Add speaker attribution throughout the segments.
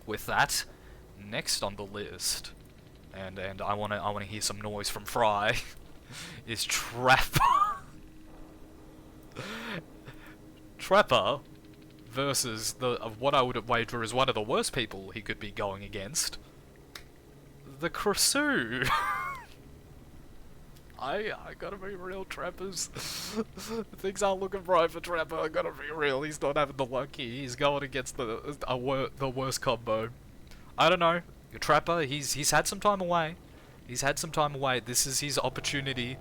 Speaker 1: with that, next on the list, and I wanna hear some noise from Fry, is Trapper. Trapper versus what I would wager is one of the worst people he could be going against, the Cresu. I gotta be real, Trappers. Things aren't looking bright for Trapper. I gotta be real. He's not having the luck here. He's going against the worst combo. I don't know. Trapper, he's had some time away. He's had some time away. This is his opportunity.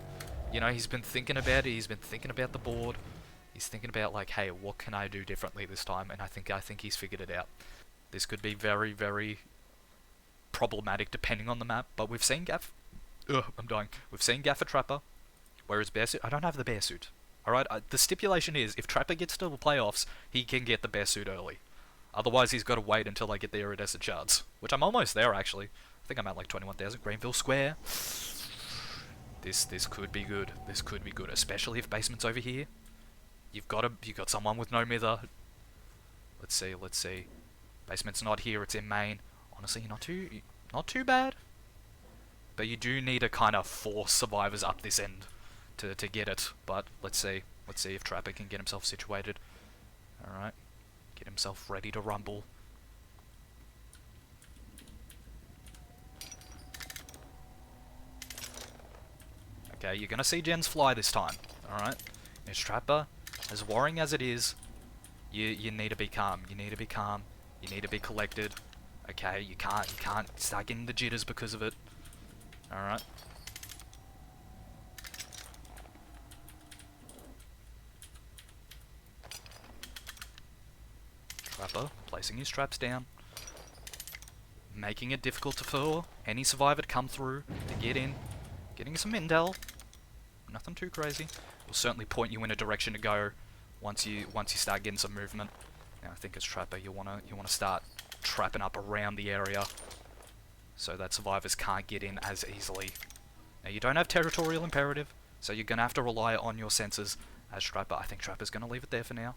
Speaker 1: You know, he's been thinking about it. He's been thinking about the board. He's thinking about like, hey, what can I do differently this time? And I think he's figured it out. This could be very, very problematic depending on the map. But we've seen Gaff. Ugh, I'm dying. We've seen Gaffer Trapper, whereas Bear Suit. I don't have the Bear Suit. Alright, the stipulation is if Trapper gets to the playoffs, he can get the Bear Suit early. Otherwise, he's got to wait until I get the iridescent shards, which I'm almost there actually. I think I'm at like 21,000. Greenville Square. This could be good. This could be good, especially if basement's over here. You got someone with no mither. Let's see. Basement's not here. It's in main. Honestly, not too bad. But you do need to kind of force survivors up this end to get it. But let's see if Trapper can get himself situated. Alright. Get himself ready to rumble. Okay, you're gonna see gens fly this time. Alright. It's Trapper. As worrying as it is, you need to be calm. You need to be calm. You need to be collected. Okay, you can't start getting the jitters because of it. Alright. Trapper placing his traps down. Making it difficult for any survivor to come through, to get in. Getting some intel. Nothing too crazy. Will certainly point you in a direction to go once you start getting some movement. Now I think as Trapper you wanna start trapping up around the area so that survivors can't get in as easily. Now you don't have territorial imperative, so you're gonna have to rely on your senses as Trapper. I think Trapper's gonna leave it there for now.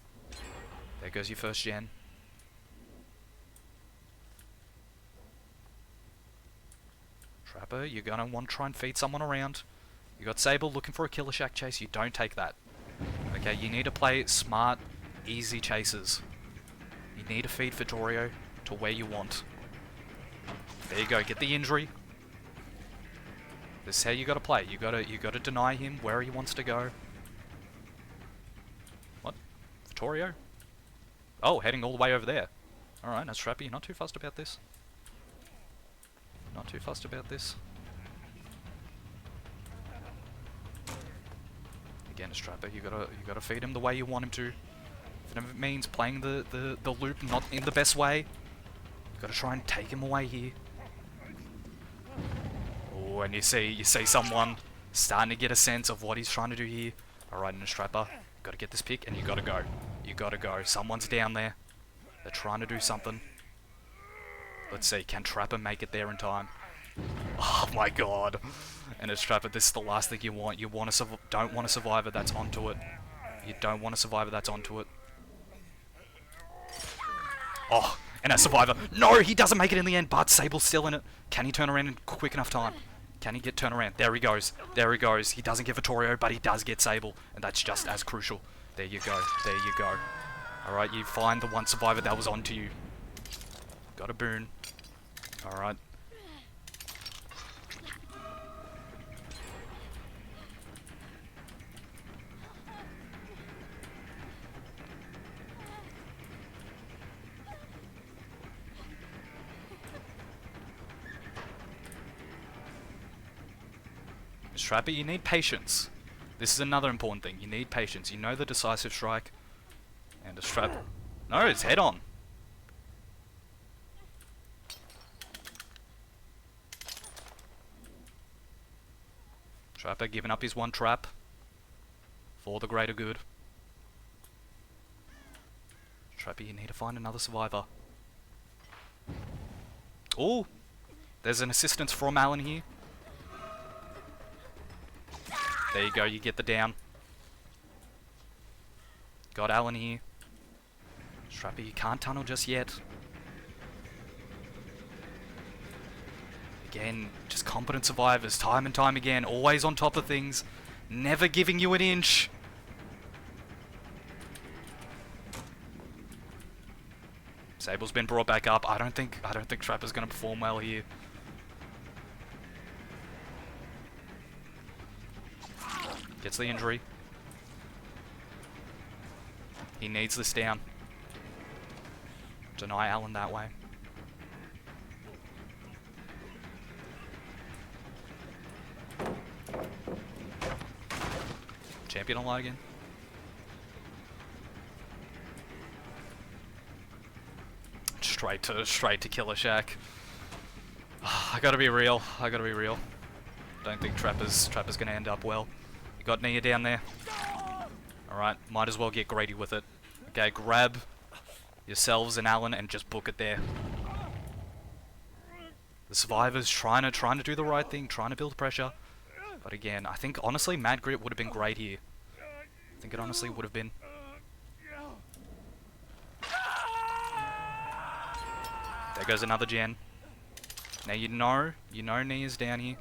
Speaker 1: There goes your first gen. Trapper, you're gonna want to try and feed someone around. You got Sable looking for a killer shack chase, you don't take that. Okay, you need to play smart, easy chases. You need to feed Vittorio to where you want. There you go, get the injury. This is how you gotta play. You gotta deny him where he wants to go. What? Vittorio? Oh, heading all the way over there. Alright, that's Trappy. You're not too fussed about this. Not too fussed about this. Again, as Trapper, you gotta feed him the way you want him to. If it means playing the loop not in the best way, you gotta try and take him away here. Oh, and you see someone starting to get a sense of what he's trying to do here. Alright, and Trapper, gotta get this pick and you gotta go. You gotta go. Someone's down there. They're trying to do something. Let's see, can Trapper make it there in time? Oh my god. And as Trapper, this is the last thing you want. You don't want a survivor that's onto it. You don't want a survivor that's onto it. Oh, and a survivor. No, he doesn't make it in the end, but Sable's still in it. Can he turn around in quick enough time? Can he get turn around? There he goes. There he goes. He doesn't get Vittorio, but he does get Sable. And that's just as crucial. There you go. There you go. Alright, you find the one survivor that was onto you. Got a boon. Alright. Trapper, you need patience. This is another important thing. You need patience. You know the decisive strike. And a strap. No, it's head on. Trapper giving up his one trap. For the greater good. Trapper, you need to find another survivor. Oh! There's an assistance from Alan here. There you go, you get the down. Got Alan here. Trapper, you can't tunnel just yet. Again, just competent survivors, time and time again, always on top of things, never giving you an inch. Sable's been brought back up. I don't think Trapper's gonna perform well here. Gets the injury. He needs this down. Deny Alan that way. Champion online again. Straight to Killer Shack. I gotta be real. Don't think Trapper's gonna end up well. You got Nia down there. Alright, might as well get greedy with it. Okay, grab yourselves and Alan and just book it there. The survivors trying to do the right thing, trying to build pressure. But again, I think honestly Mad Grit would have been great here. I think it honestly would have been. There goes another gen. Now you know Nia's down here.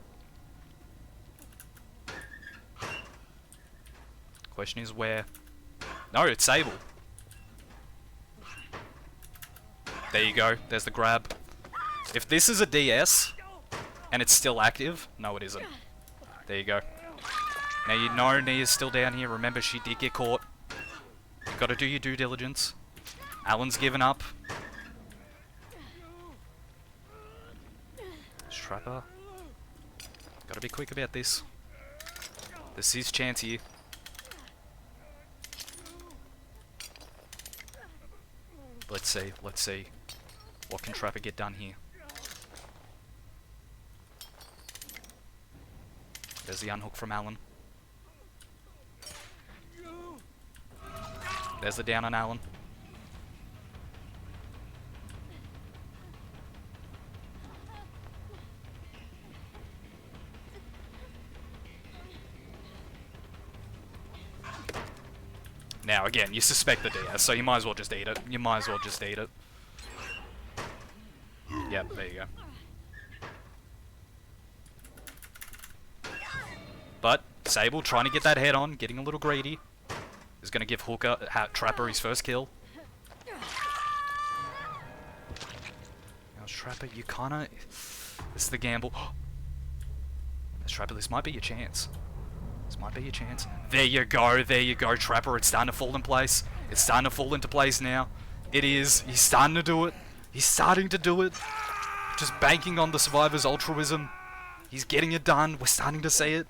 Speaker 1: Question is where? No, it's Sable. There you go. There's the grab. If this is a DS and it's still active, no, it isn't. There you go. Now you know Nia's still down here. Remember, she did get caught. You got to do your due diligence. Alan's given up. Trapper. Got to be quick about this. This is his chance here. Let's see. What can Trapper get done here? There's the unhook from Alan. There's the down on Alan. Now again, you suspect the DS, so you might as well just eat it. Yep, there you go. But Sable trying to get that head on, getting a little greedy, is going to give Trapper his first kill. Now Trapper, you kinda... This is the gamble. Trapper, this might be your chance. There you go, Trapper. It's starting to fall in place. It's starting to fall into place now. It is. He's starting to do it. Just banking on the survivor's altruism. He's getting it done. We're starting to see it.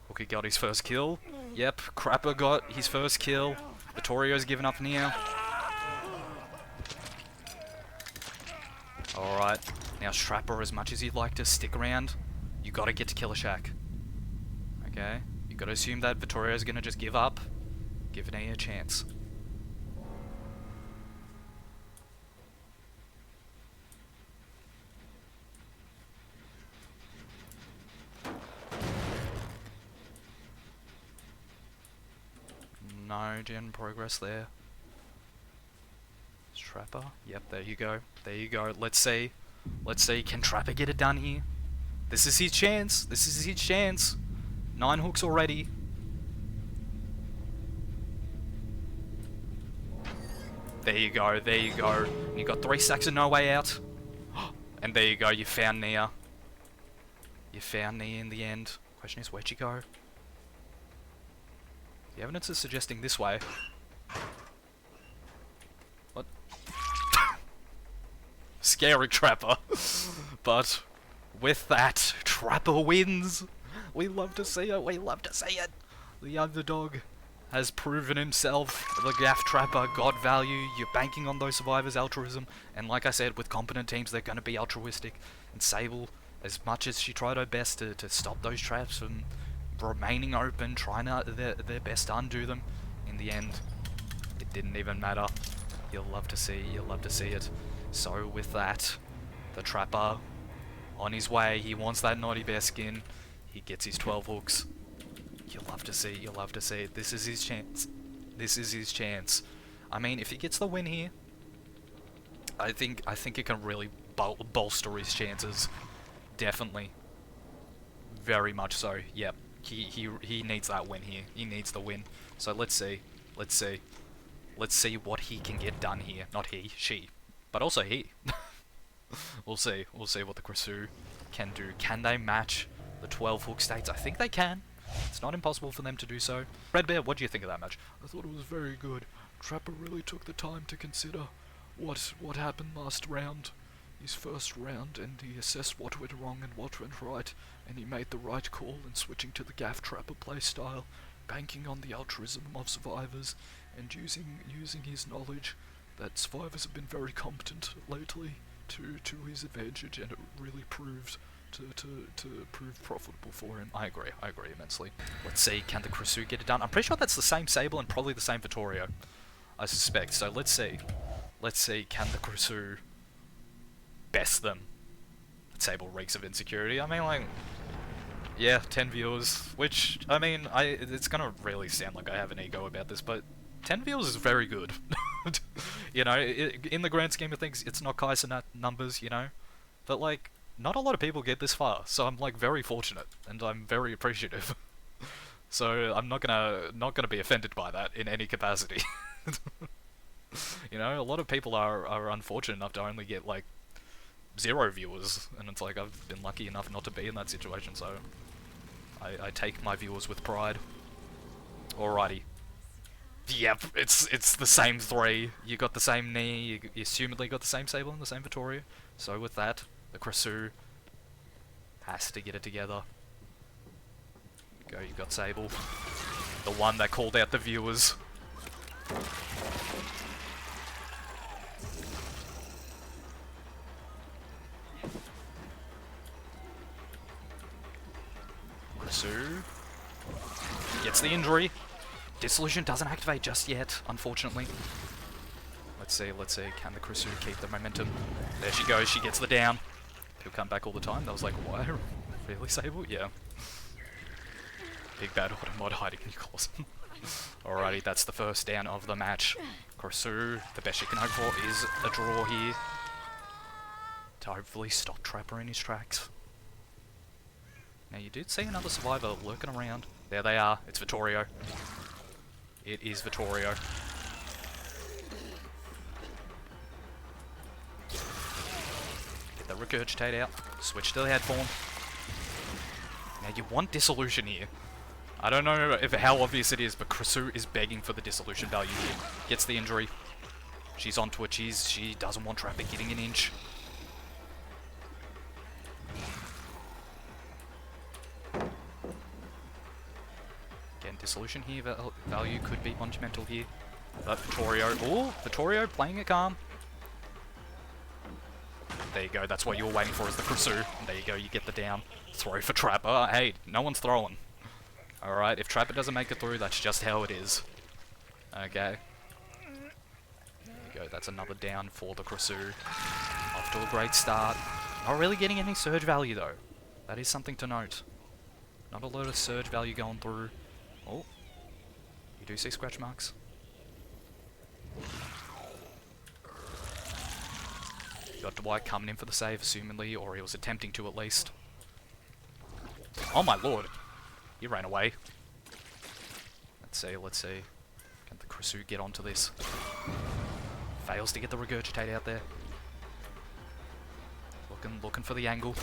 Speaker 1: Hooker got his first kill. Yep, Crapper got his first kill. Vittorio's given up now. Alright. Now, Trapper, as much as you'd like to stick around, you gotta get to Killer Shack. Okay, you gotta assume that Vittorio's gonna just give up. Give Nia a chance. No gen progress there. Trapper. Yep, there you go. Let's see, can Trapper get it done here? This is his chance. 9 hooks already. There you go. You got 3 stacks of no way out. And there you go, you found Nia. In the end. Question is, where'd you go? The evidence is suggesting this way. What? Scary Trapper. But with that, Trapper wins. We love to see it. The Underdog has proven himself. The Gaff Trapper got value. You're banking on those survivors' altruism. And like I said, with competent teams, they're going to be altruistic. And Sable, as much as she tried her best to stop those traps from remaining open, trying their best to undo them, in the end, it didn't even matter. You'll love to see it. So with that, the Trapper, on his way, he wants that Naughty Bear skin. He gets his 12 hooks. You'll love to see it. This is his chance. I mean, if he gets the win here, I think it can really bolster his chances. Definitely. Very much so. Yep. He needs that win here. He needs the win. So let's see. Let's see. Let's see what he can get done here. Not he, she. But also he. We'll see. We'll see what the Krisu can do. Can they match the 12 hook states? I think they can. It's not impossible for them to do so. Red Bear, what do you think of that match?
Speaker 2: I thought it was very good. Trapper really took the time to consider what happened last round, his first round, and he assessed what went wrong and what went right, and he made the right call in switching to the Gaff Trapper playstyle, banking on the altruism of survivors, and using his knowledge that survivors have been very competent lately to his advantage, and it really proved to prove profitable for him.
Speaker 1: I agree immensely. Let's see, can the Krisu get it done? I'm pretty sure that's the same Sable and probably the same Vittorio, I suspect. So let's see. Let's see, can the Krisu best them? That Sable reeks of insecurity. I mean, like, yeah, 10 viewers, which, I mean, it's gonna really sound like I have an ego about this, but 10 viewers is very good. You know, in the grand scheme of things, it's not Kaiser numbers, you know, but like, not a lot of people get this far, so I'm like very fortunate, and I'm very appreciative. So I'm not gonna be offended by that in any capacity. You know, a lot of people are unfortunate enough to only get like 0 viewers, and it's like I've been lucky enough not to be in that situation, so I take my viewers with pride. Alrighty. Yep, it's the same 3. You got the same knee, you assumedly got the same Sable and the same Vittorio. So with that, the Krisu has to get it together. Go, you got Sable. The one that called out the viewers. Krisu gets the injury. Dissolution doesn't activate just yet, unfortunately. Let's see, can the Krisu keep the momentum? There she goes, she gets the down. He'll come back all the time. That was like, why? Really, Sable? Yeah. Big bad automod hiding in your claws. Alrighty, that's the first down of the match. Krisu, the best she can hope for is a draw here, to hopefully stop Trapper in his tracks. Now you did see another survivor lurking around. There they are, it's Vittorio. It is Vittorio. Get the regurgitate out. Switch to the head form. Now you want dissolution here. I don't know how obvious it is, but Krisu is begging for the dissolution value here. Gets the injury. She's on Twitch. She doesn't want Trapper getting an inch. Again, dissolution here. Value could be monumental here. But Vittorio. Oh, Vittorio playing it calm. There you go, that's what you were waiting for, is the Krisu. There you go, you get the down. Throw for Trapper. Hey, no one's throwing. Alright, if Trapper doesn't make it through, that's just how it is. Okay. There you go, that's another down for the Krisu. Off to a great start. Not really getting any surge value though. That is something to note. Not a lot of surge value going through. Oh. You do see scratch marks. Got Dwight coming in for the save, assumedly, or he was attempting to at least. Oh my lord! He ran away. Let's see. Can the Krisu get onto this? Fails to get the regurgitate out there. Looking for the angle.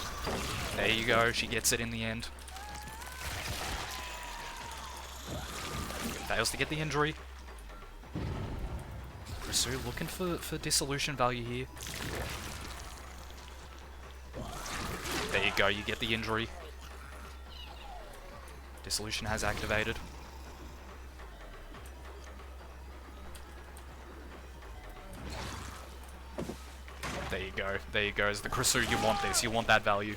Speaker 1: There you go, she gets it in the end. Fails to get the injury. Krisu looking for dissolution value here. There you go, you get the injury. Dissolution has activated. There you go, as the Krisu, you want this, you want that value.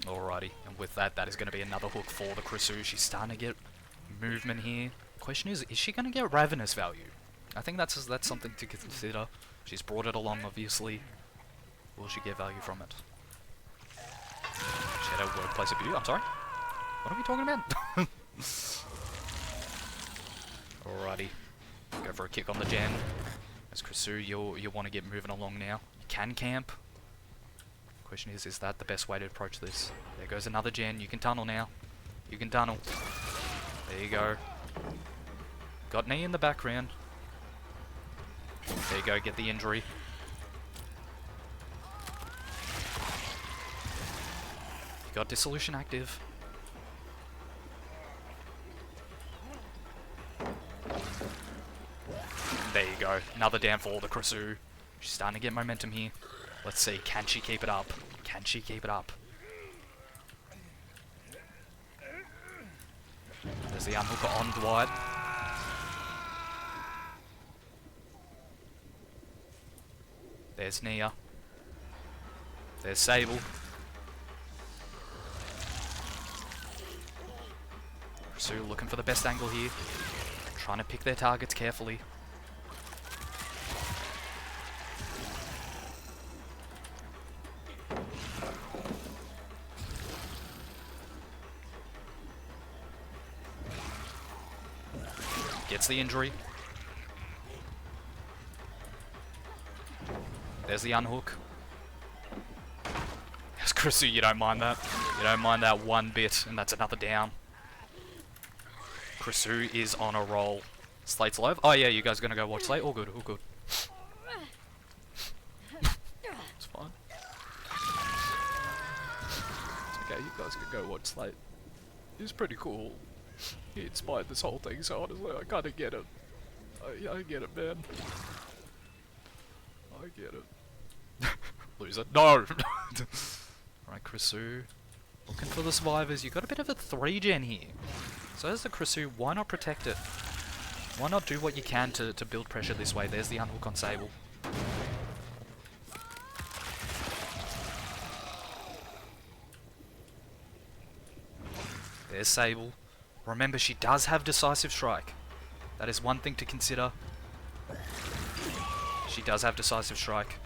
Speaker 1: Alrighty, and with that, that is going to be another hook for the Krisu. She's starting to get movement here. Question is she going to get Ravenous value? I think that's something to consider. She's brought it along, obviously. Will she get value from it? Shadow Workplace of Beauty? I'm sorry? What are we talking about? Alrighty. Go for a kick on the gen. As Krisu, you want to get moving along now. You can camp. Question is that the best way to approach this? There goes another gen. You can tunnel now. You can tunnel. There you go. Got knee in the background. There you go, get the injury. You got dissolution active. There you go, another down for the Krisu. She's starting to get momentum here. Let's see, can she keep it up? Can she keep it up? There's the unhooker on Dwight. There's Nia. There's Sable. Krisu looking for the best angle here. Trying to pick their targets carefully. Gets the injury. There's the unhook. Yes, Krisu, you don't mind that. You don't mind that one bit, and that's another down. Krisu is on a roll. Slate's live. Oh yeah, you guys gonna go watch Slate? All good, all good. It's fine. It's okay, you guys can go watch Slate. He's pretty cool. He inspired this whole thing, so honestly, I kinda get it. I get it, man. I get it. Loser. No! Alright, Krisu. Looking for the survivors. You got a bit of a 3-gen here. So there's the Krisu. Why not protect it? Why not do what you can to build pressure this way? There's the unhook on Sable. There's Sable. Remember, she does have Decisive Strike. That is one thing to consider. She does have Decisive Strike.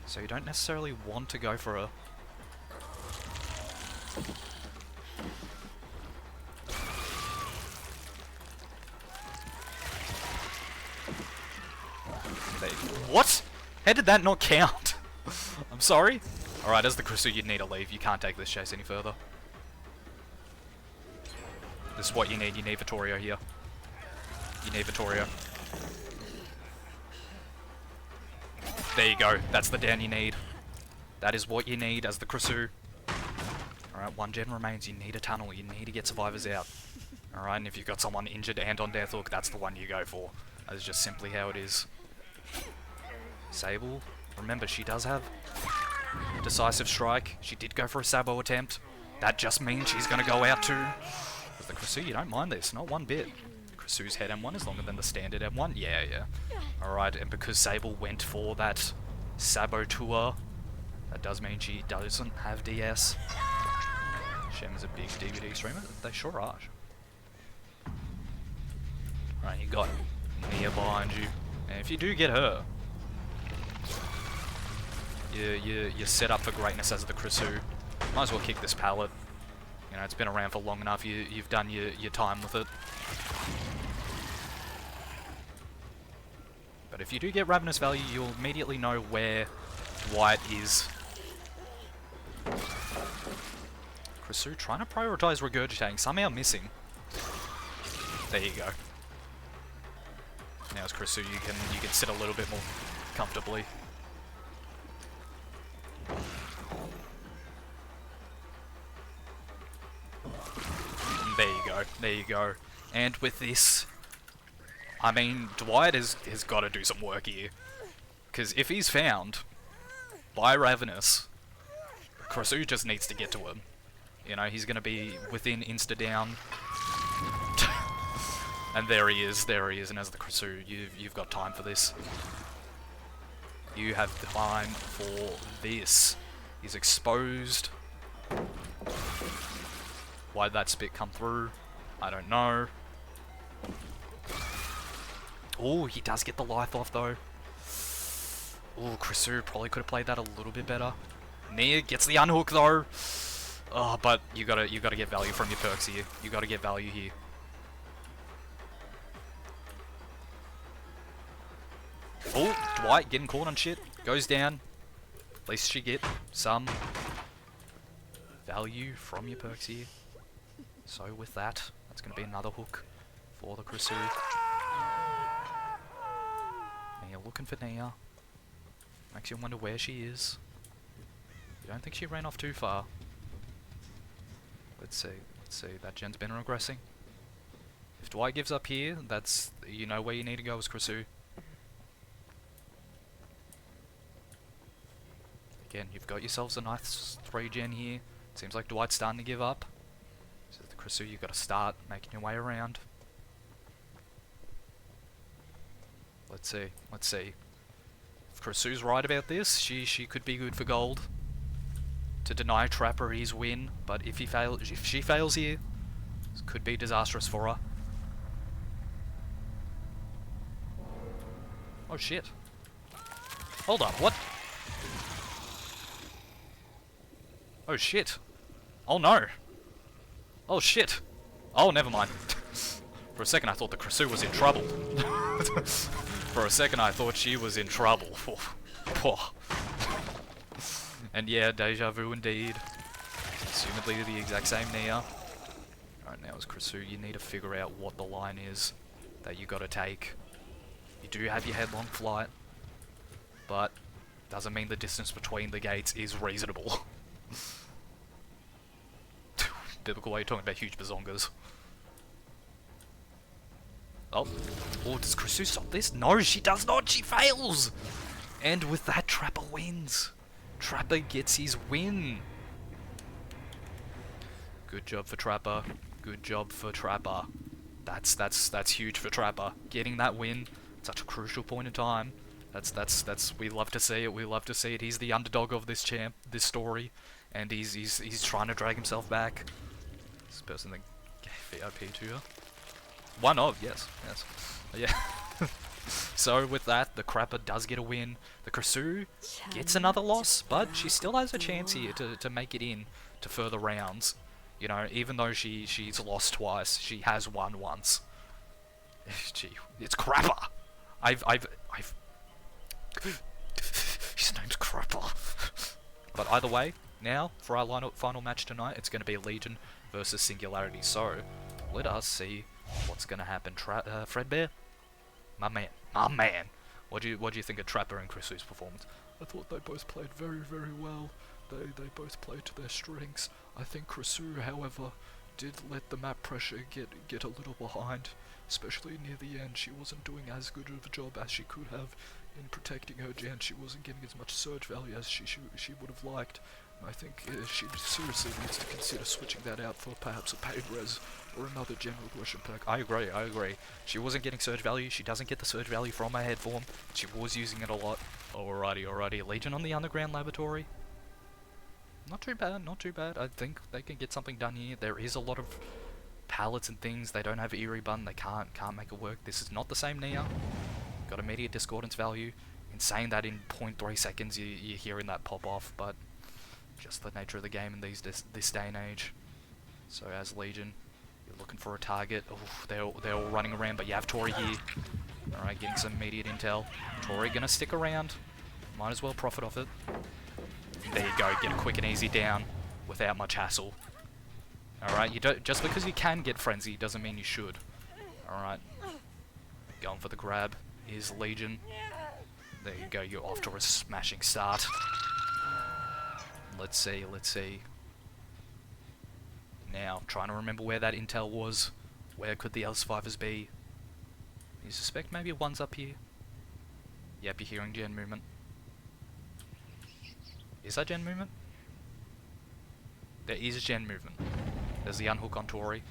Speaker 1: So you don't necessarily want to go for her. What? How did that not count? I'm sorry. Alright, as the Krisu, you'd need to leave. You can't take this chase any further. This is what you need. You need Vittorio here. You need Vittorio. There you go. That's the down you need. That is what you need as the Krisu. Alright, 1 gen remains. You need a tunnel. You need to get survivors out. Alright, and if you've got someone injured and on death hook, that's the one you go for. That is just simply how it is. Sable. Remember, she does have Decisive Strike. She did go for a Sabo attempt. That just means she's going to go out too. With the Krisu, you don't mind this. Not one bit. Krisu's head M1 is longer than the standard M1. Yeah, yeah. Alright, and because Sable went for that Sabo tour, that does mean she doesn't have DS. Shem is a big DVD streamer. They sure are. Right, you got Nia behind you. And if you do get her, you're set up for greatness as the Krisu. Might as well kick this pallet. You know, it's been around for long enough. You've done your time with it. But if you do get Ravenous value, you'll immediately know where Dwight is. Krisu trying to prioritize regurgitating, somehow missing. There you go. Now as Krisu, you can sit a little bit more comfortably. There you go. There you go. And with this, I mean, Dwight has got to do some work here. Because if he's found by Ravenous, Krisu just needs to get to him. You know, he's going to be within insta-down. And there he is, and as the Krisu, you've got time for this. You have time for this. He's exposed. Why'd that spit come through? I don't know. Oh, he does get the life off though. Oh, Krisu probably could have played that a little bit better. Nia gets the unhook though. Oh, but you gotta get value from your perks here. You gotta get value here. Oh, Dwight getting caught on shit. Goes down. At least she get some value from your perks here. So with that, that's going to be another hook for the Krisu. Nia looking for Nia. Makes you wonder where she is. You don't think she ran off too far. Let's see. That gen's been regressing. If Dwight gives up here, that's, you know where you need to go as Krisu. Again, you've got yourselves a nice 3 gen here. Seems like Dwight's starting to give up. So the Krisu, you've got to start making your way around. Let's see. If Krisu's right about this, she could be good for gold. To deny Trapper his win, but if she fails here, this could be disastrous for her. Oh shit. Hold on, what? Oh shit. Oh no. Oh shit. Oh, never mind. For a second I thought the Krisu was in trouble. For a second I thought she was in trouble. And yeah, deja vu indeed. Assumedly the exact same Nia. Alright, now as Krisu, you need to figure out what the line is that you gotta take. You do have your headlong flight, but doesn't mean the distance between the gates is reasonable. Biblical way of talking about huge bazongas. Oh, does Krisu stop this? No, she does not, she fails! And with that, Trapper wins. Trapper gets his win. Good job for Trapper. Good job for Trapper. That's huge for Trapper. Getting that win, such a crucial point in time. That's we love to see it. We love to see it. He's the underdog of this story, and he's trying to drag himself back. This person that gave VIP to her. One of, yes. Yeah. So with that, the Crapper does get a win. The Krisu gets another loss, but she still has a chance here to make it in to further rounds. You know, even though she's lost twice, she has won once. Gee, it's Crapper. His name's Crapper. But either way, now for our final match tonight, it's going to be Legion versus Singularity. So let us see what's going to happen. Fredbear, my man. What do you think of Trapper and Krisu's performance?
Speaker 2: I thought they both played very, very well. They both played to their strengths. I think Krisu, however, did let the map pressure get a little behind, especially near the end. She wasn't doing as good of a job as she could have in protecting her gen. She wasn't getting as much surge value as she would have liked. And I think she seriously needs to consider switching that out for perhaps a paid res or another general regression perk.
Speaker 1: I agree. She wasn't getting surge value. She doesn't get the surge value from her head form. She was using it a lot. Alrighty. Legion on the underground laboratory. Not too bad. I think they can get something done here. There is a lot of pallets and things. They don't have Eerie Button. They can't make it work. This is not the same Nia. Got immediate discordance value. In saying that, in 0.3 seconds you're hearing that pop off, but just the nature of the game in this day and age. So as Legion, you're looking for a target. Oh, they're all running around, but you have Tori here. Alright, getting some immediate intel. Tori gonna stick around. Might as well profit off it. There you go, get a quick and easy down without much hassle. Alright, just because you can get Frenzy doesn't mean you should. Alright. Going for the grab is Legion. There you go, you're off to a smashing start. Let's see. Now, trying to remember where that intel was. Where could the L-survivors be? You suspect maybe one's up here? Yep, you're hearing gen movement. Is that gen movement? There is gen movement. There's the unhook on Tori.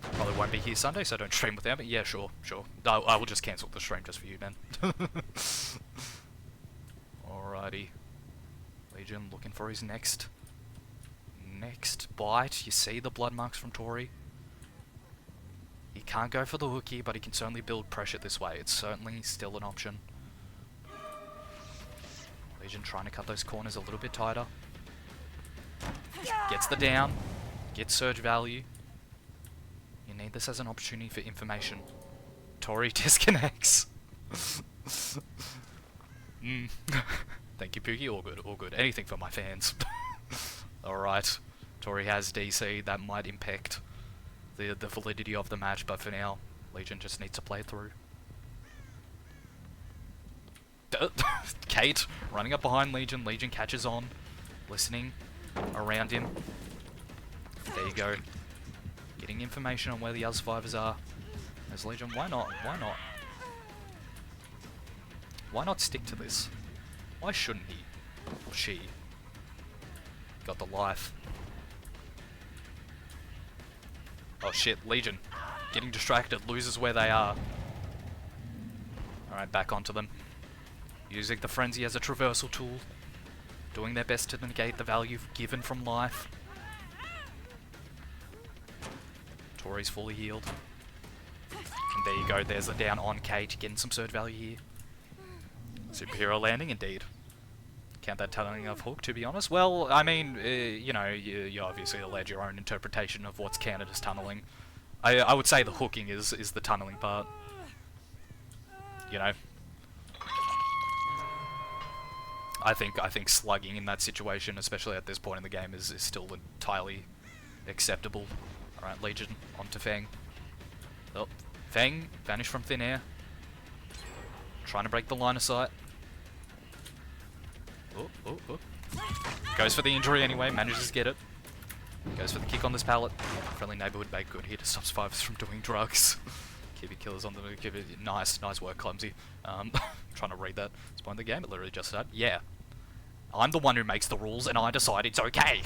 Speaker 1: Probably won't be here Sunday, so don't stream without me. Yeah, sure. I will just cancel the stream just for you, man. Alrighty. Legion looking for his next bite. You see the blood marks from Tori. He can't go for the hook here, but he can certainly build pressure this way. It's certainly still an option. Legion trying to cut those corners a little bit tighter. Gets the down. Gets surge value. You need this as an opportunity for information. Tori disconnects. Thank you, Pookie. All good, all good. Anything for my fans. Alright. Tori has DC. That might impact the validity of the match, but for now, Legion just needs to play it through. Kate running up behind Legion. Legion catches on. Listening around him. There you go. Getting information on where the other survivors are. As Legion, why not? Why not? Why not stick to this? Why shouldn't he? Or she? Got the life. Oh shit, Legion. Getting distracted, loses where they are. Alright, back onto them. Using the frenzy as a traversal tool. Doing their best to negate the value given from life. Tori's fully healed. And there you go, there's the down on Kate, getting some surge value here. Superhero landing, indeed. Count that tunneling of Hook, to be honest. Well, I mean, you know, you obviously allege your own interpretation of what's counted as tunneling. I would say the hooking is the tunneling part. You know. I think slugging in that situation, especially at this point in the game, is still entirely acceptable. Alright, Legion, onto Fang. Oh, Fang, vanished from thin air. Trying to break the line of sight. Oh. Goes for the injury anyway, manages to get it. Goes for the kick on this pallet. Friendly neighborhood bait, good here to stop survivors from doing drugs. Keep your killers on the move, nice work, Clumsy. Trying to read that. This point in the game, it literally just said, yeah. I'm the one who makes the rules and I decide it's okay.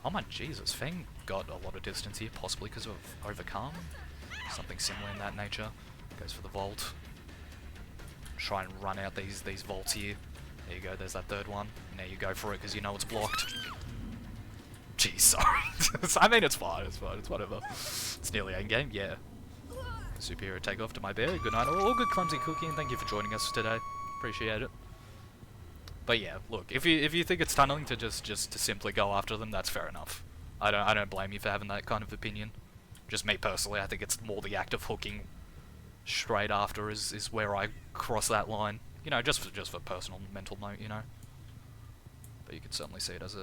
Speaker 1: Oh my Jesus, Fang got a lot of distance here, possibly because of Overcome. Something similar in that nature. Goes for the vault. Try and run out these vaults here. There you go, there's that third one. Now you go for it because you know it's blocked. Jeez, sorry. I mean, it's fine, it's whatever. It's nearly endgame, yeah. Superhero takeoff to my bear. Good night, all good, Clumsy Cookie, and thank you for joining us today. Appreciate it. But yeah, look, if you think it's tunneling to just to simply go after them, that's fair enough. I don't blame you for having that kind of opinion. Just me personally, I think it's more the act of hooking straight after is where I cross that line. You know, just for personal mental note, you know. But you could certainly see it as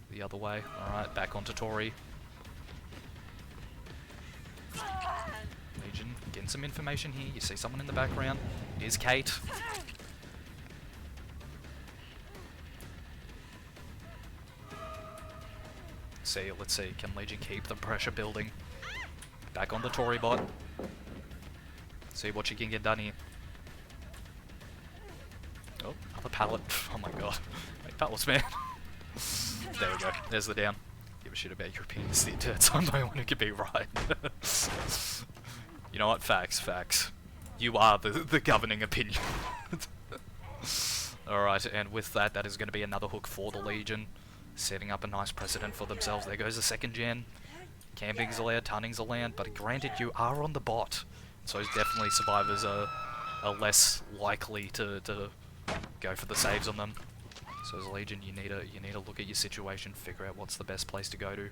Speaker 1: the other way. Alright, back onto Tori. Legion, getting some information here. You see someone in the background. It is Kate. Let's see, can Legion keep the pressure building? Back on the Tori bot. See what she can get done here. Oh, another pallet. Oh my god. Make pallets, man. There we go. There's the down. Give a shit about your opinions, the internets. I'm the only one who can be right. You know what? Facts. You are the governing opinion. Alright, and with that, that is going to be another hook for the Legion. Setting up a nice precedent for themselves. There goes the second gen. Camping's allowed, tunning's allowed, but granted you are on the bot. So definitely survivors are less likely to go for the saves on them. So as a Legion you need to look at your situation, figure out what's the best place to go to.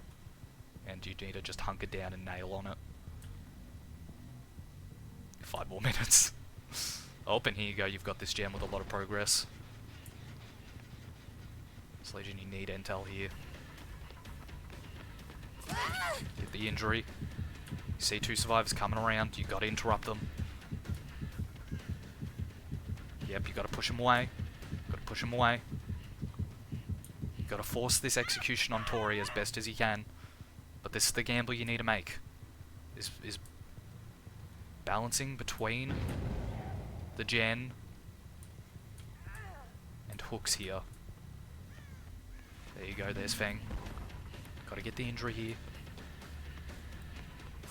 Speaker 1: And you need to just hunker down and nail on it. 5 more minutes. Oh, and here you go, you've got this gem with a lot of progress. So Legion, you need intel here. Get the injury. You see 2 survivors coming around, you gotta interrupt them. Yep, you gotta push them away. You gotta force this execution on Tori as best as you can. But this is the gamble you need to make. Is balancing between the gen and hooks here. There you go, there's Fang. Gotta get the injury here.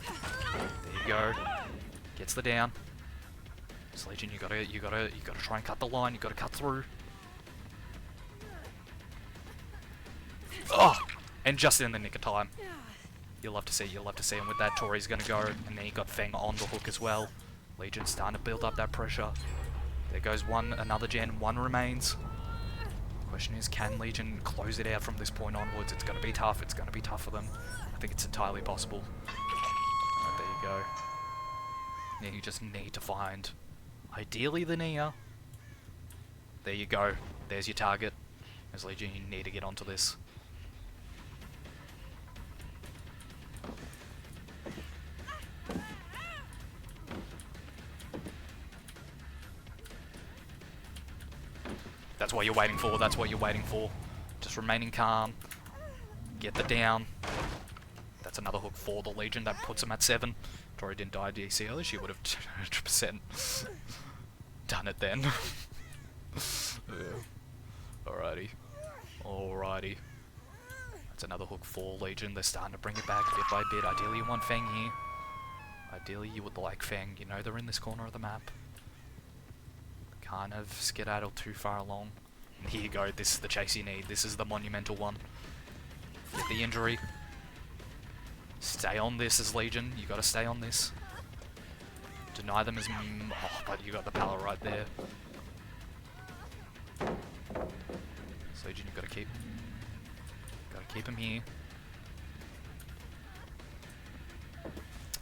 Speaker 1: There you go. Gets the down. So Legion, you gotta try and cut the line, you gotta cut through. Oh! And just in the nick of time. You'll love to see, and with that Tori's gonna go, and then you got Fang on the hook as well. Legion's starting to build up that pressure. There goes another gen, 1 remains. Question is, can Legion close it out from this point onwards? It's going to be tough. It's going to be tough for them. I think it's entirely possible. Right, there you go. Yeah, you just need to find Ideally the Nia. There you go. There's your target. As Legion, you need to get onto this. That's what you're waiting for, that's what you're waiting for. Just remaining calm. Get the down. That's another hook for the Legion, that puts him at 7. Tori didn't die DC early, she would have 100% done it then. Yeah. Alrighty. Alrighty. That's another hook for Legion, they're starting to bring it back bit by bit. Ideally you want Fang here. Ideally you would like Fang, you know they're in this corner of the map. Kind of skedaddle too far along. And here you go, this is the chase you need, this is the monumental one. Get the injury. Stay on this as Legion, you gotta stay on this. Deny them as oh, but you got the power right there. So Legion, you gotta keep him here.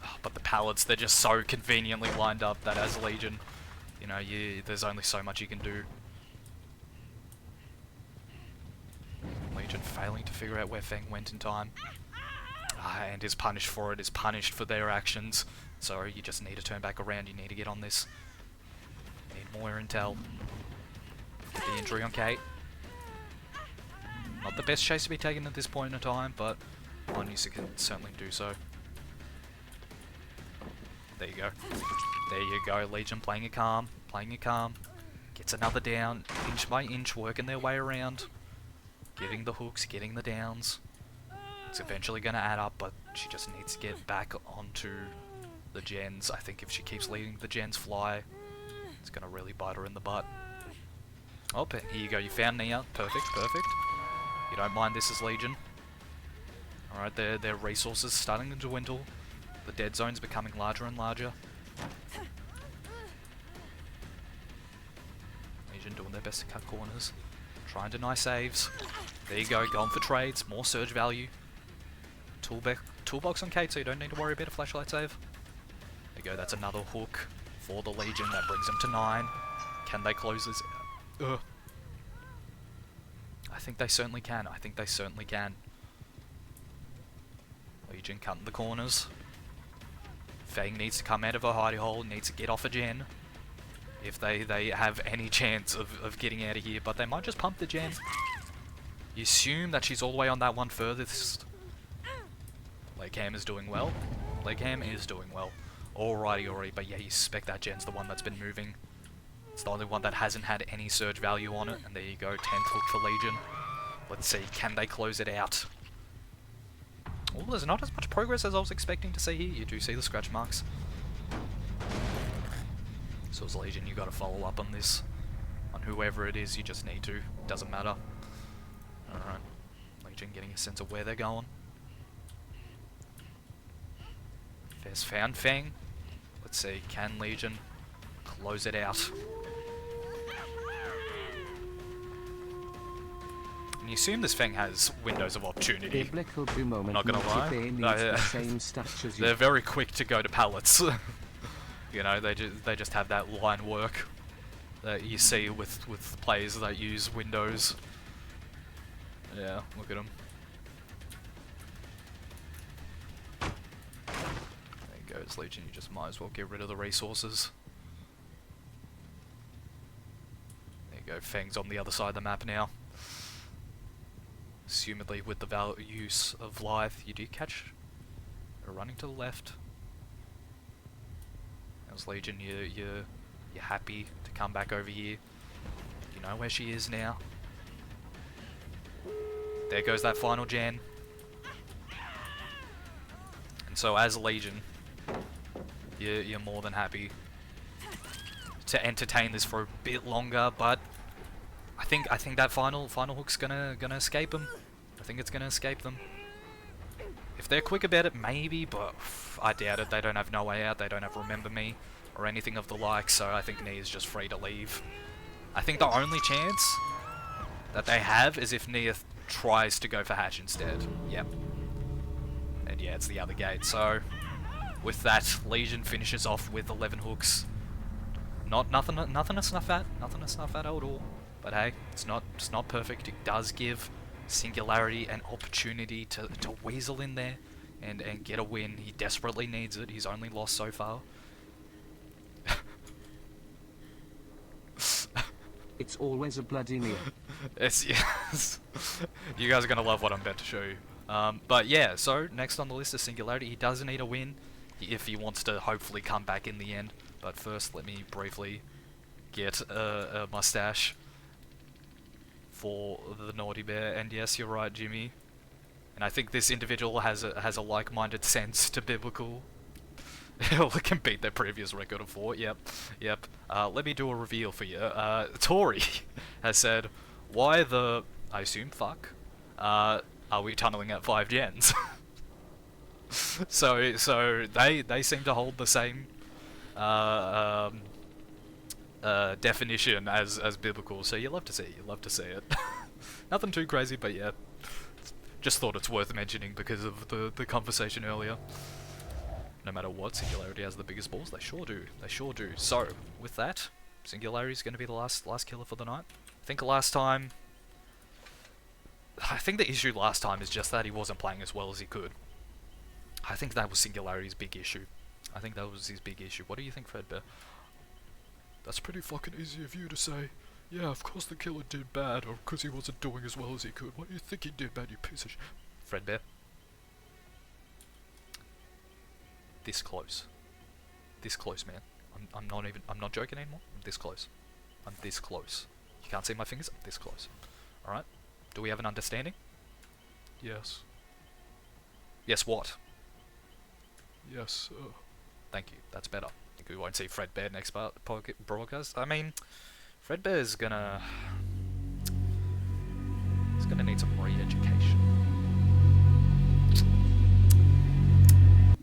Speaker 1: Oh, but the pallets, they're just so conveniently lined up that as Legion, you know, there's only so much you can do. Legion failing to figure out where Feng went in time. And is punished for it, is punished for their actions. So you just need to turn back around, you need to get on this. Need more intel. Get the injury on Kate. Not the best chase to be taken at this point in time, but one user can certainly do so. There you go. There you go, Legion playing it calm, playing it calm. Gets another down, inch by inch, working their way around. Getting the hooks, getting the downs. It's eventually going to add up, but she just needs to get back onto the gens. I think if she keeps letting the gens fly, it's going to really bite her in the butt. Oh, and here you go, you found Nia. Perfect, perfect. You don't mind this as Legion. Alright, their resources starting to dwindle. The dead zone's becoming larger and larger. Legion doing their best to cut corners. Try and deny saves. There you go, going for trades, more surge value. Toolbox on Kate, so you don't need to worry about a flashlight save. There you go, that's another hook for the Legion, that brings them to 9. Can they close this? Ugh. I think they certainly can, I think they certainly can. Legion cutting the corners. Fang needs to come out of a hidey hole, needs to get off a gen. If they have any chance of getting out of here, but they might just pump the gen. You assume that she's all the way on that one furthest. Legham is doing well. Legham is doing well. Alrighty, but yeah, you suspect that gen's the one that's been moving. It's the only one that hasn't had any surge value on it, and there you go, 10th hook for Legion. Let's see, can they close it out? Oh, there's not as much progress as I was expecting to see here. You do see the scratch marks. So as Legion, you got to follow up on this. On whoever it is, you just need to. Doesn't matter. Alright. Legion getting a sense of where they're going. There's found Fang. Let's see, can Legion close it out? And you assume this Fang has windows of opportunity. I'm not gonna lie. They're very quick to go to pallets. You know, they just have that line work that you see with players that use windows. Yeah, look at them. There goes Legion, you just might as well get rid of the resources. There you go, Fang's on the other side of the map now. Assumedly with the use of Lithe, you do catch her running to the left. As Legion, you're happy to come back over here. You know where she is now. There goes that final gen. And so as Legion, you're more than happy to entertain this for a bit longer, but I think that final hook's gonna escape them. I think it's gonna escape them. If they're quick about it, maybe, but I doubt it. They don't have No Way Out, they don't have Remember Me, or anything of the like, so I think Nia's just free to leave. I think the only chance that they have is if Nia tries to go for Hatch instead. Yep. And yeah, it's the other gate, so with that, Legion finishes off with 11 hooks. nothing to snuff at. Nothing to snuff at all. But hey, it's not perfect. It does give Singularity an opportunity to weasel in there and get a win. He desperately needs it. He's only lost so far.
Speaker 3: It's always a bloody meal.
Speaker 1: Yes. You guys are gonna love what I'm about to show you. But yeah, so next on the list is Singularity. He does need a win if he wants to hopefully come back in the end. But first, let me briefly get a mustache for the Naughty Bear. And yes, you're right, Jimmy. And I think this individual has a like-minded sense to biblical. It can beat their previous record of 4. Yep. Let me do a reveal for you. Tori has said, "Why the I assume fuck are we tunneling at 5 gens?" so they seem to hold the same definition as biblical. So you love to see it. You love to see it. Nothing too crazy, but yeah. Just thought it's worth mentioning because of the conversation earlier. No matter what, Singularity has the biggest balls. They sure do. They sure do. So, with that, Singularity's going to be the last killer for the night. I think the issue last time is just that he wasn't playing as well as he could. I think that was Singularity's big issue. I think that was his big issue. What do you think, Fredbear?
Speaker 2: That's pretty fucking easy of you to say. Yeah, of course the killer did bad, or because he wasn't doing as well as he could. What do you think he did bad, you piece of
Speaker 1: Fredbear? This close. This close, man. I'm not joking anymore. I'm this close. I'm this close. You can't see my fingers? I'm this close. Alright? Do we have an understanding?
Speaker 2: Yes.
Speaker 1: Yes, what?
Speaker 2: Yes,
Speaker 1: Thank you. That's better. I think we won't see Fredbear next broadcast. I mean, Fredbear's gonna... He's gonna need some re-education.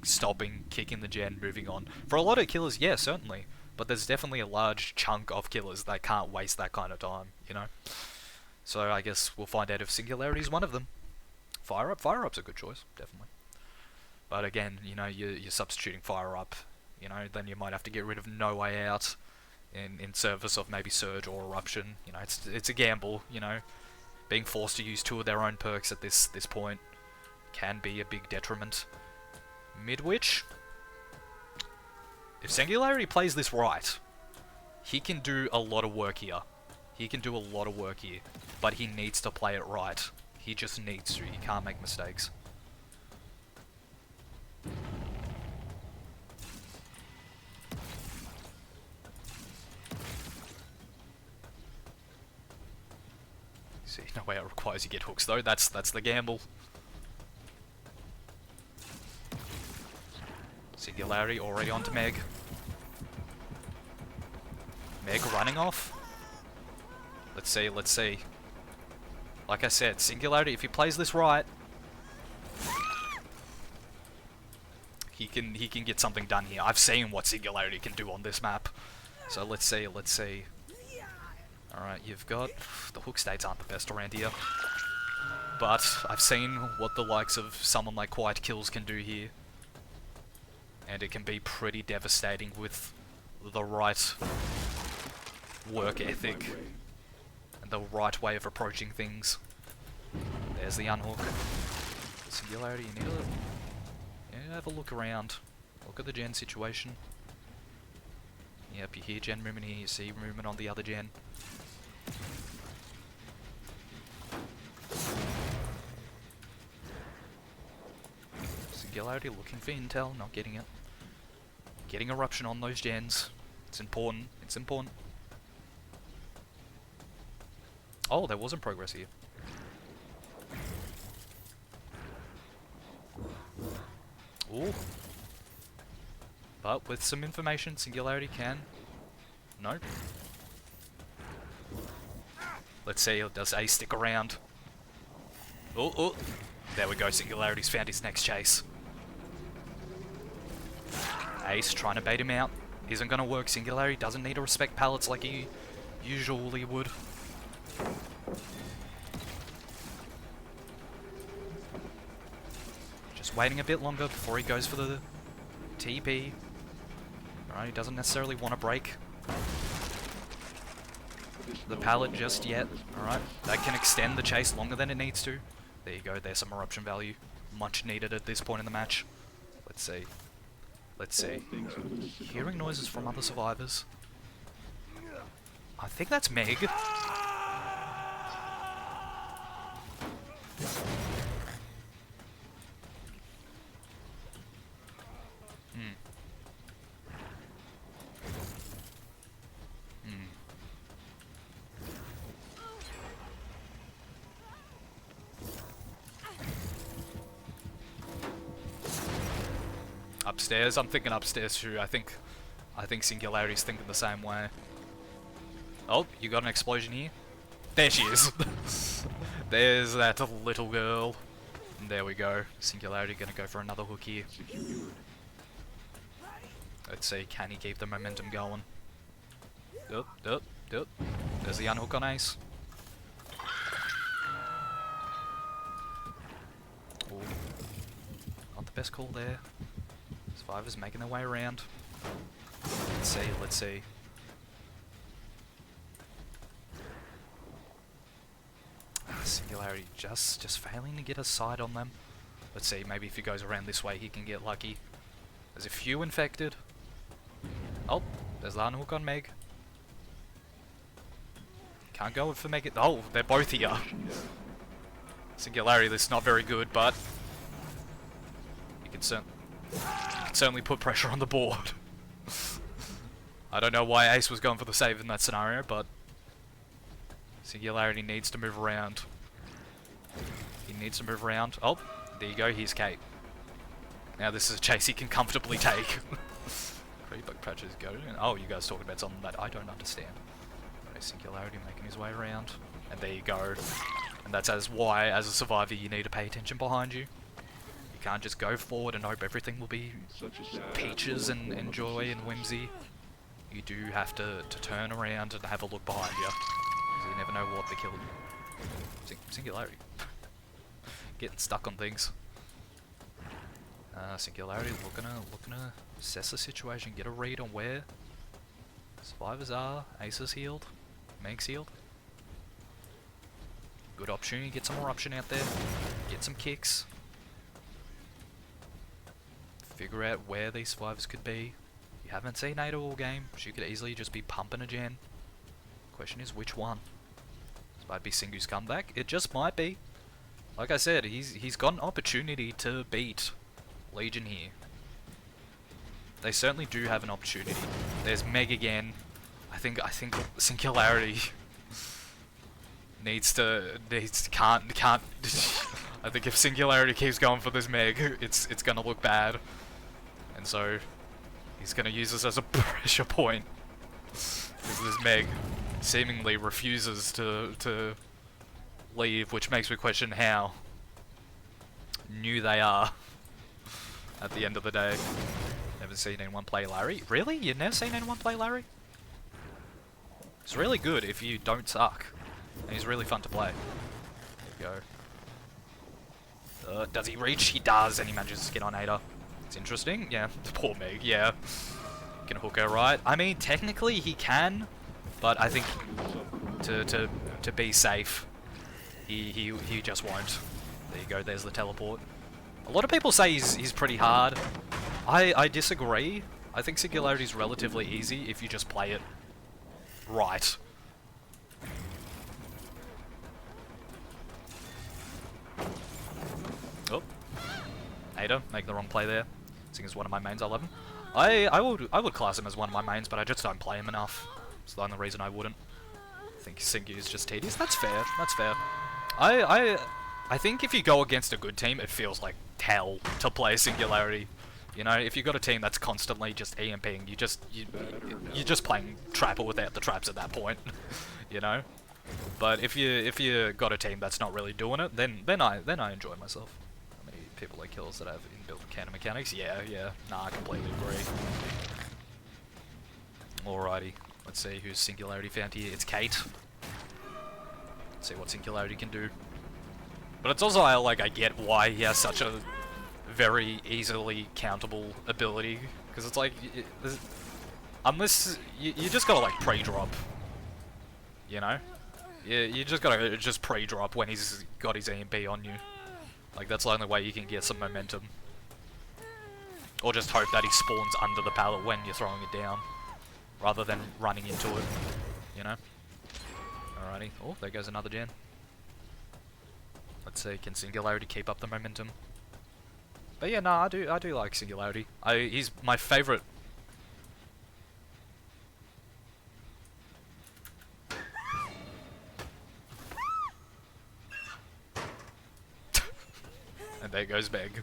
Speaker 1: Stopping, kicking the gen, moving on. For a lot of killers, yeah, certainly. But there's definitely a large chunk of killers that can't waste that kind of time, you know? So I guess we'll find out if Singularity is one of them. Fire Up's a good choice, definitely. But again, you know, you're substituting Fire Up, you know, then you might have to get rid of No Way Out in service of maybe Surge or Eruption. You know, it's a gamble, you know. Being forced to use 2 of their own perks at this point can be a big detriment. Midwich, if Singularity plays this right, he can do a lot of work here. But he needs to play it right. He just needs to. He can't make mistakes. See, No Way Out requires you get hooks though. That's the gamble. Singularity already onto Meg. Meg running off. Let's see. Like I said, Singularity, if he plays this right, he can get something done here. I've seen what Singularity can do on this map. So let's see. Alright, you've got... The hook states aren't the best around here. But I've seen what the likes of someone like Quiet Kills can do here. And it can be pretty devastating with the right work ethic and the right way of approaching things. There's the unhook. Singularity, you need to have a look around. Look at the gen situation. Yep, you hear gen movement here, you see movement on the other gen. Singularity looking for intel, not getting it. Getting Eruption on those gens. It's important. Oh, there wasn't progress here. Ooh. But with some information, Singularity can... No. Let's see, does A stick around? Oh. There we go, Singularity's found his next chase. Ace trying to bait him out. Isn't gonna work. Singularity doesn't need to respect pallets like he usually would. Just waiting a bit longer before he goes for the TP. Alright, he doesn't necessarily want to break. the pallet just yet. Alright, that can extend the chase longer than it needs to. There you go, there's some eruption value. Much needed at this point in the match. Let's see. Let's see. Hearing noises from other survivors. I think that's Meg. Upstairs, I'm thinking upstairs too. I think Singularity's thinking the same way. Oh, you got an explosion here? There she is. There's that little girl. And there we go. Singularity gonna go for another hook here. Let's see, can he keep the momentum going? There's the unhook on Ace. Ooh. Not the best call there. Survivors making their way around. Let's see, let's see. Singularity just failing to get a sight on them. Let's see, maybe if he goes around this way he can get lucky. There's a few infected. Oh, there's the unhook on Meg. Can't go for Meg. Oh, they're both here. Singularity, this is not very good, but you can certainly put pressure on the board. I don't know why Ace was going for the save in that scenario, but Singularity needs to move around. He needs to move around. Oh, there you go, here's Kate. Now this is a chase he can comfortably take. Bug patches go. Oh, you guys talking about something that I don't understand. Okay, Singularity making his way around. And there you go. And that's why, as a survivor, you need to pay attention behind you. You can't just go forward and hope everything will be peaches and joy and whimsy. You do have to turn around and have a look behind you. So you never know what the kill. Singularity. Getting stuck on things. Singularity looking to assess the situation, get a read on where survivors are. Ace is healed. Meg's healed. Good opportunity, get some eruption out there. Get some kicks. Figure out where these survivors could be. You haven't seen Ada all game. She could easily just be pumping a gen. Question is which one? This might be Singu's comeback. It just might be. Like I said, he's got an opportunity to beat Legion here. They certainly do have an opportunity. There's Meg again. I think Singularity can't. I think if Singularity keeps going for this Meg, it's gonna look bad. And so he's gonna use this as a pressure point. Because this Meg seemingly refuses to leave, which makes me question how new they are at the end of the day. Never seen anyone play Larry. Really? You've never seen anyone play Larry? It's really good if you don't suck. And he's really fun to play. There you go. Does he reach? He does, and he manages to get on Ada. It's interesting. Yeah, poor Meg, yeah. Can hook her right. I mean, technically he can, but I think to be safe, he just won't. There you go, there's the teleport. A lot of people say he's pretty hard. I disagree. I think Singularity is relatively easy if you just play it right. Oh, Ada, make the wrong play there. Sing is one of my mains. I love him. I would class him as one of my mains, but I just don't play him enough. It's the only reason I wouldn't. I think Singu is just tedious. That's fair. That's fair. I think if you go against a good team, it feels like hell to play Singularity. You know, if you've got a team that's constantly just EMPing, you're just playing Trapper without the traps at that point. You know. But if you got a team that's not really doing it, then I enjoy myself. How many people like kills that have inbuilt counter mechanics? Yeah. Nah, I completely agree. Alrighty, let's see who's Singularity found here. It's Kate. Let's see what Singularity can do. But it's also I get why he has such a very easily countable ability, because it's like Unless you just gotta like pre-drop, you know. You just gotta just pre-drop when he's got his EMP on you. Like that's the only way you can get some momentum. Or just hope that he spawns under the pallet when you're throwing it down, rather than running into it, you know? Alrighty. Oh, there goes another gen. Let's see, can Singularity keep up the momentum? But yeah, no, I do like Singularity. He's my favourite. And there goes Meg.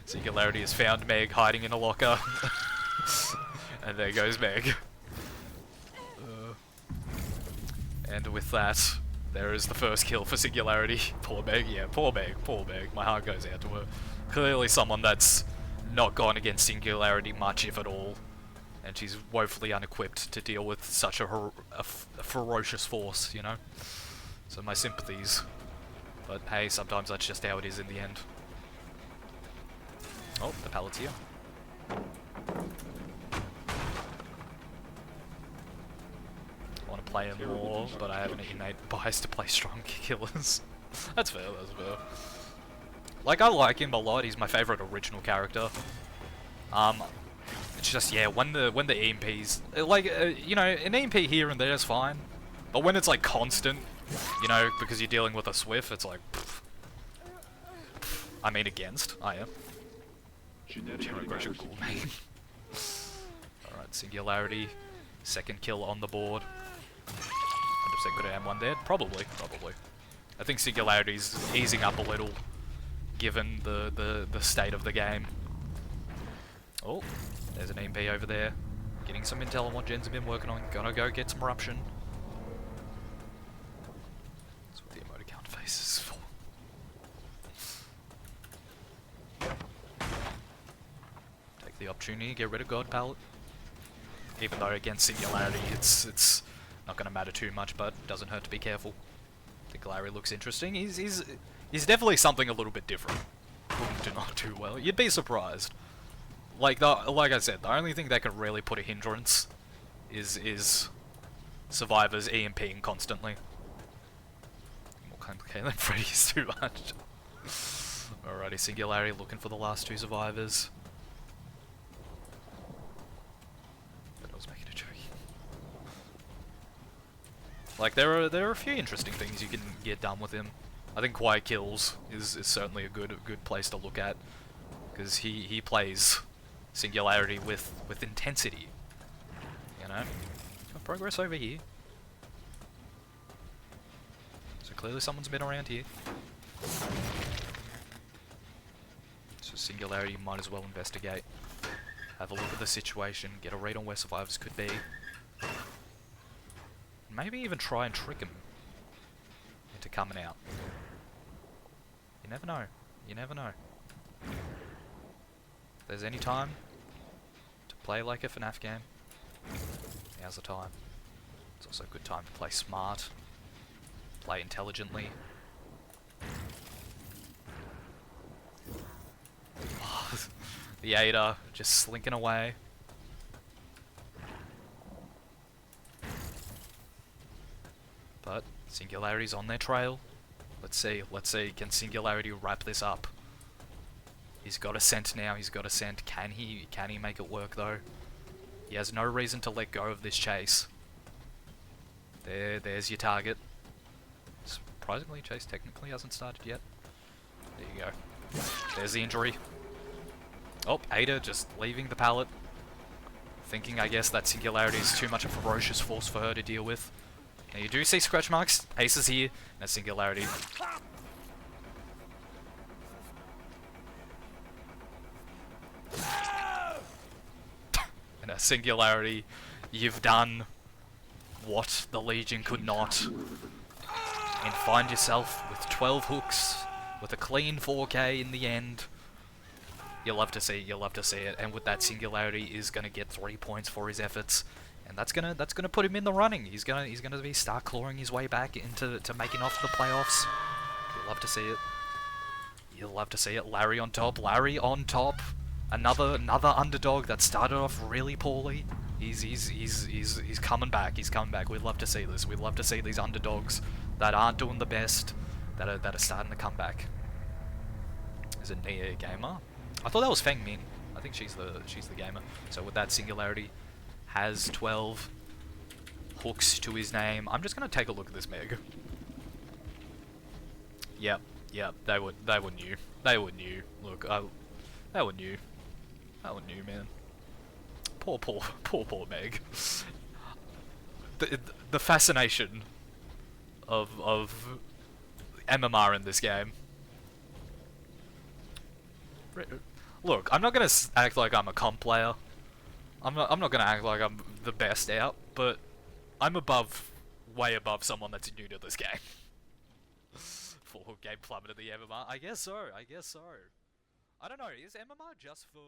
Speaker 1: Singularity has found Meg hiding in a locker. And there goes Meg. And with that, there is the first kill for Singularity. Poor Meg, yeah, poor Meg, poor Meg. My heart goes out to her. Clearly someone that's not gone against Singularity much, if at all. And she's woefully unequipped to deal with such a ferocious force, you know? So my sympathies. But hey, sometimes that's just how it is in the end. Oh, the pallet's here. I want to play him more, but I have an innate bias to play strong killers. That's fair, that's fair. Like, I like him a lot, he's my favourite original character. It's just, yeah, when the EMPs... Like, you know, an EMP here and there is fine. But when it's, like, constant, you know, because you're dealing with a Swift, it's like... Pfft. I mean against, I am. Alright, Singularity. Second kill on the board. 100% could have one dead? Probably. I think Singularity's easing up a little, given the state of the game. Oh, there's an EMP over there. Getting some intel on what gens have been working on. Gonna go get some eruption. That's what the emoticon face is for. Take the opportunity, get rid of God Pallet. Even though against Singularity it's not going to matter too much, but doesn't hurt to be careful. I think Larry looks interesting. He's definitely something a little bit different. Wouldn't do not do well. You'd be surprised. Like I said, the only thing that could really put a hindrance is survivors EMPing constantly. More complicated than Freddy's too much. Alrighty, Singularity looking for the last two survivors. But I was making a joke. Like there are a few interesting things you can get done with him. I think Quiet Kills is certainly a good place to look at, because he plays Singularity with intensity. You know? Got progress over here. So clearly someone's been around here. So Singularity might as well investigate. Have a look at the situation, get a read on where survivors could be. Maybe even try and trick him into coming out. You never know. You never know. If there's any time to play like a FNAF game, now's the time. It's also a good time to play smart, play intelligently. The Ada just slinking away. But Singularity's on their trail. Let's see, can Singularity wrap this up? He's got a scent now, he's got a scent. Can he make it work though? He has no reason to let go of this chase. There's your target. Surprisingly, chase technically hasn't started yet. There you go. There's the injury. Oh, Ada just leaving the pallet. Thinking, I guess, that Singularity is too much a ferocious force for her to deal with. Now you do see scratch marks. Ace is here, and a Singularity. And a Singularity, you've done what the Legion could not. And find yourself with 12 hooks, with a clean 4K in the end. You'll love to see it, and with that, Singularity is gonna get 3 points for his efforts, and that's gonna put him in the running. He's gonna start clawing his way back into making off the playoffs. You'll love to see it. You'll love to see it. Larry on top. Another underdog that started off really poorly. He's coming back. He's coming back. We'd love to see this. We'd love to see these underdogs that aren't doing the best, that are starting to come back. Is it Nia Gamer? I thought that was Feng Min. I think she's the gamer. So with that, Singularity has 12 hooks to his name. I'm just gonna take a look at this Meg. Yep, they were new. They were new. Look, they were new. They were new, man. Poor Meg. The fascination of MMR in this game. Look, I'm not gonna act like I'm a comp player. I'm not gonna act like I'm the best out, but I'm way above someone that's new to this game. Full hook game plummeted the MMR. I guess so. I don't know. Is MMR just for